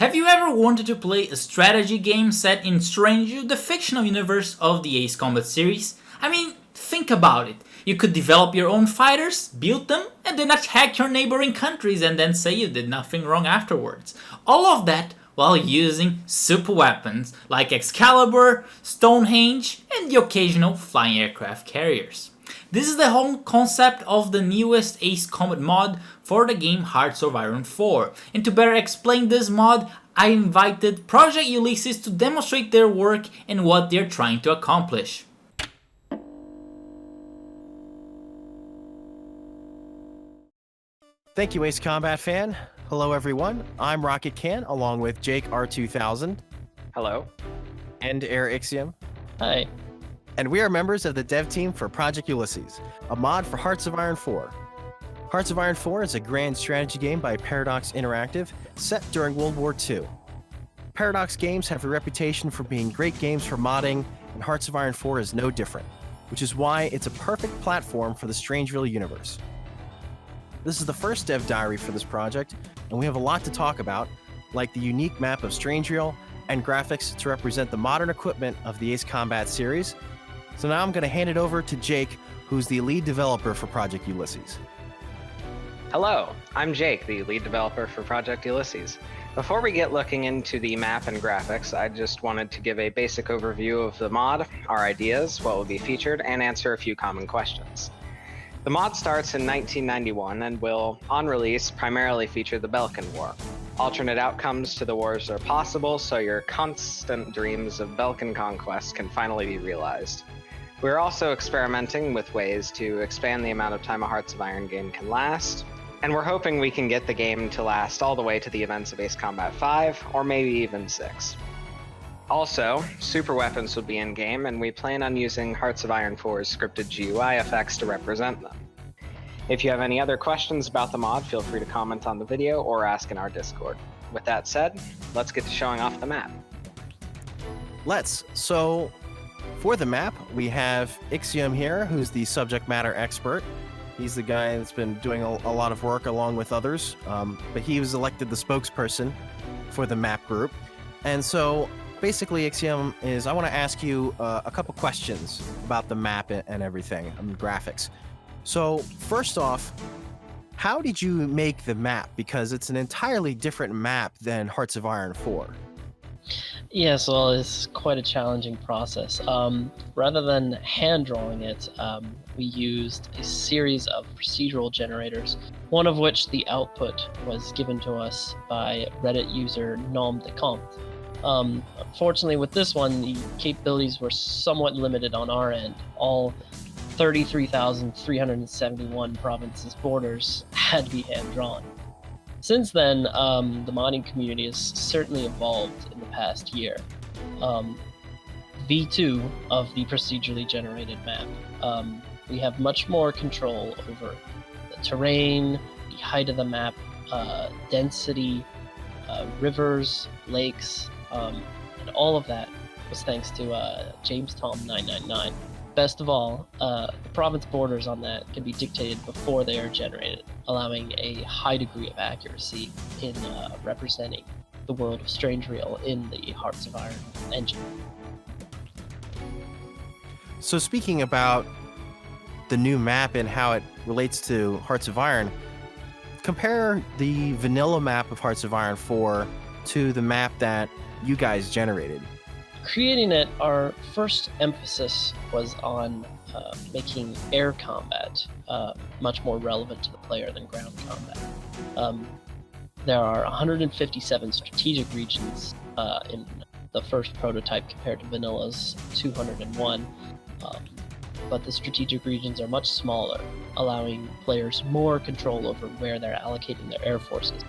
Have you ever wanted to play a strategy game set in Strangereal, the fictional universe of the Ace Combat series? I mean, think about it. You could develop your own fighters, build them, and then attack your neighboring countries and then say you did nothing wrong afterwards. All of that while using super weapons like Excalibur, Stonehenge, and the occasional flying aircraft carriers. This is the whole concept of the newest Ace Combat mod for the game Hearts of Iron 4. And to better explain this mod, I invited Project Ulysses to demonstrate their work and what they're trying to accomplish. Thank you, Ace Combat fan. Hello, everyone. I'm Rocket Can, along with Jake R2000. Hello. And Air Ixiom. Hi. And we are members of the dev team for Project Ulysses, a mod for Hearts of Iron 4. Hearts of Iron 4 is a grand strategy game by Paradox Interactive set during World War II. Paradox games have a reputation for being great games for modding, and Hearts of Iron 4 is no different, which is why it's a perfect platform for the Strangereal universe. This is the first dev diary for this project, and we have a lot to talk about, like the unique map of Strangereal and graphics to represent the modern equipment of the Ace Combat series. So now I'm going to hand it over to Jake, who's the lead developer for Project Ulysses. Hello, I'm Jake, the lead developer for Project Ulysses. Before we get looking into the map and graphics, I just wanted to give a basic overview of the mod, our ideas, what will be featured, and answer a few common questions. The mod starts in 1991 and will, on release, primarily feature the Balkan War. Alternate outcomes to the wars are possible, so your constant dreams of Balkan conquest can finally be realized. We're also experimenting with ways to expand the amount of time a Hearts of Iron game can last, and we're hoping we can get the game to last all the way to the events of Ace Combat 5, or maybe even 6. Also, super weapons will be in-game, and we plan on using Hearts of Iron 4's scripted GUI effects to represent them. If you have any other questions about the mod, feel free to comment on the video or ask in our Discord. With that said, let's get to showing off the map. So, for the map, we have Ixiom here, who's the subject matter expert. He's the guy that's been doing a lot of work along with others, but he was elected the spokesperson for the map group. And so, basically, Ixiom, I want to ask you a couple questions about the map and everything, graphics. So, first off, how did you make the map? Because it's an entirely different map than Hearts of Iron 4. Yes, well, it's quite a challenging process. Rather than hand drawing it, we used a series of procedural generators, one of which the output was given to us by Reddit user Nom de Comte. Fortunately, with this one, the capabilities were somewhat limited on our end. All 33,371 provinces' borders had to be hand-drawn. Since then, the modding community has certainly evolved in the past year. V2 of the procedurally generated map, we have much more control over the terrain, the height of the map, density, rivers, lakes, and all of that was thanks to James Tom 999. Best of all, the province borders on that can be dictated before they are generated, allowing a high degree of accuracy in representing the world of Strangereal in the Hearts of Iron engine. So speaking about the new map and how it relates to Hearts of Iron, compare the vanilla map of Hearts of Iron 4 to the map that you guys generated. Creating it, our first emphasis was on making air combat much more relevant to the player than ground combat. There are 157 strategic regions in the first prototype compared to Vanilla's 201, but the strategic regions are much smaller, allowing players more control over where they're allocating their air forces.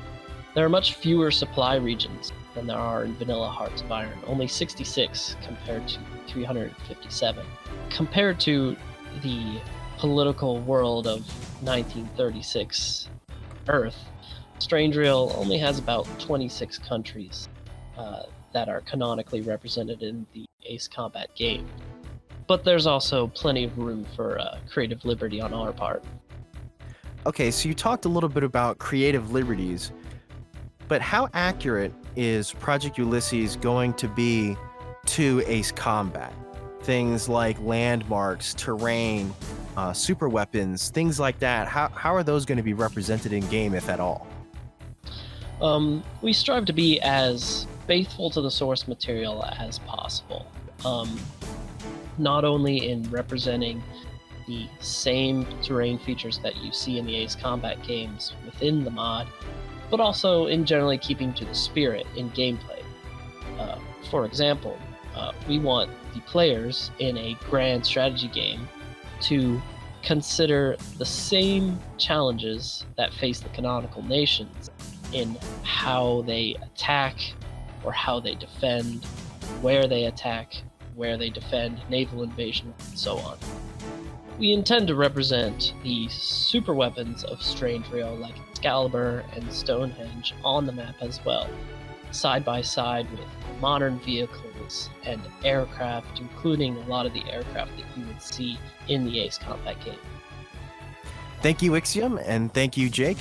There are much fewer supply regions than there are in vanilla Hearts of Iron, only 66 compared to 357. Compared to the political world of 1936 Earth, Strangereal only has about 26 countries that are canonically represented in the Ace Combat game. But there's also plenty of room for creative liberty on our part. Okay, so you talked a little bit about creative liberties, but how accurate is Project Ulysses going to be to Ace Combat? Things like landmarks, terrain, super weapons, things like that. How are those going to be represented in game, if at all? We strive to be as faithful to the source material as possible. Not only in representing the same terrain features that you see in the Ace Combat games within the mod, but also in generally keeping to the spirit in gameplay. For example, we want the players in a grand strategy game to consider the same challenges that face the canonical nations in how they attack or how they defend, where they attack, where they defend, naval invasion, and so on. We intend to represent the super weapons of Strangereal like Excalibur and Stonehenge on the map as well, side by side with modern vehicles and aircraft, including a lot of the aircraft that you would see in the Ace Combat game. Thank you, Ixiom, and thank you, Jake.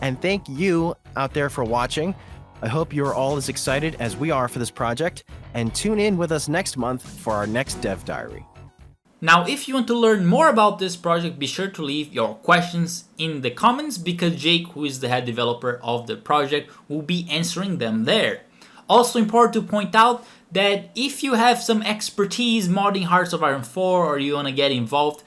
And thank you out there for watching. I hope you're all as excited as we are for this project, and tune in with us next month for our next Dev Diary. Now, if you want to learn more about this project, be sure to leave your questions in the comments because Jake, who is the head developer of the project, will be answering them there. Also important to point out that if you have some expertise modding Hearts of Iron 4 or you want to get involved,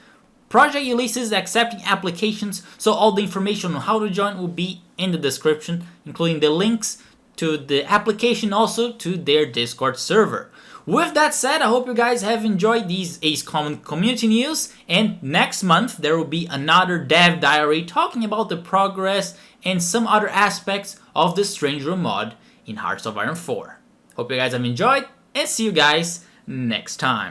Project Ulysses is accepting applications, so all the information on how to join will be in the description, including the links to the application, also to their Discord server. With that said, I hope you guys have enjoyed these Ace community news, and next month there will be another Dev Diary talking about the progress and some other aspects of the Strangereal mod in Hearts of Iron 4. Hope you guys have enjoyed, and see you guys next time.